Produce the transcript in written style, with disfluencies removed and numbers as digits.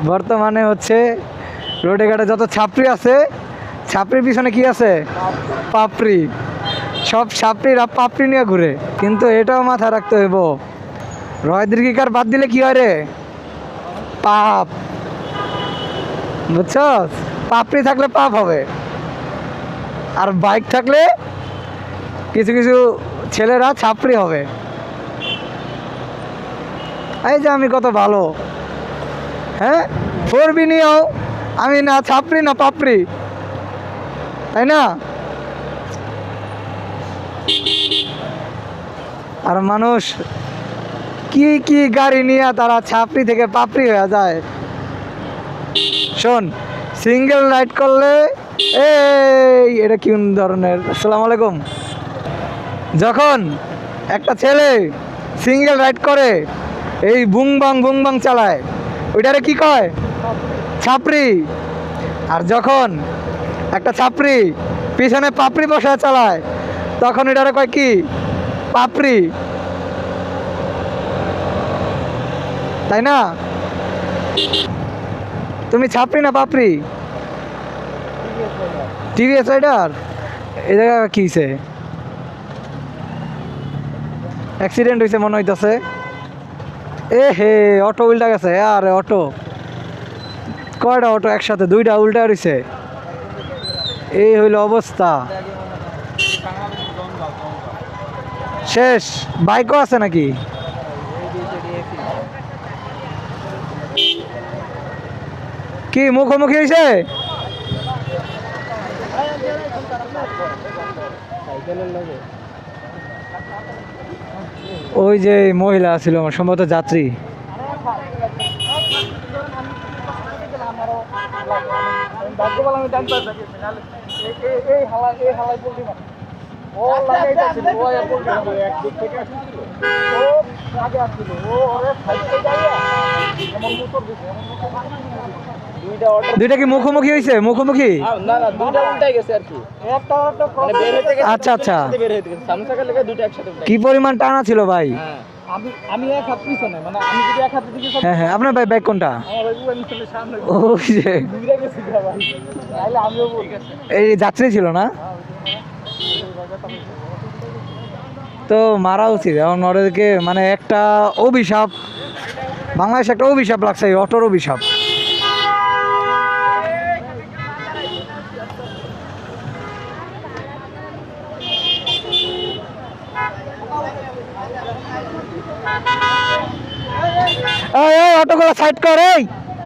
বর্তমানে হচ্ছে রোডে ঘাটে যত ছাপড়ি আছে, ছাপড়ির পিছনে কি আছে? পাপড়ি। সব ছাপড়িরা পাপড়ি নিয়ে ঘুরে। কিন্তু এটাও মাথায় রাখতে হইব, রয় দীর্ঘিকার বাদ দিলে কি হয় রে? পাপ। বুঝছ? পাপড়ি থাকলে পাপ হবে, আর বাইক থাকলে কিছু কিছু ছেলেরা ছাপড়ি হবে। এই যে আমি কত ভালো, হ্যাঁ, 4B নিয়েও আমি না ছাপড়ি না পাপড়ি, তাই না? আর মানুষ কি কি গাড়ি নিয়ে তারা ছাপড়ি থেকে পাপড়ি হয়ে যায়। শোন, সিঙ্গেল রাইড করলে এই এটা কি ধরনের? আসসালামু আলাইকুম। যখন একটা ছেলে সিঙ্গেল রাইড করে, এই বুং বাং চালায়, ওইটারে কি কয়? ছাপড়ি। আর যখন একটা ছাপড়ি পিছনে পাপড়ি বসায় চালায়, তখন এটারে কয় কি? পাপড়ি। তাই না? তুমি ছাপড়ি না পাপড়ি? TVS rider. এই জায়গা কি হয়েছে? অ্যাক্সিডেন্ট হয়েছে মনে হইতেছে। এ হে, অটো উল্টা গেছে। আরে অটো, কয়টা অটো একসাথে? দুইটা উল্টা রয়েছে। এই হইল অবস্থা, শেষ। বাইকও আছে নাকি? কি মুখোমুখি হয়েছে? ওই যে মহিলা ছিল আমার সম্ভবত যাত্রী। দুইটা কি মুখোমুখি হয়েছে? মুখোমুখি? আচ্ছা আচ্ছা, কি পরিমাণ টানা ছিল ভাই? আমি এক হাত পিছনে, মানে আমি যদি এক হাতে দিকে হ্যাঁ হ্যাঁ, আপনার বাইক কোনটা? ওই যে এই যাত্রী ছিল না তো মারা উচিত এখন ওদেরকে, মানে একটা অভিশাপ, বাংলাদেশে একটা অভিশাপ লাগছে, এই অটোর অভিশাপ। এই অটোগুলো সাইড কর। এই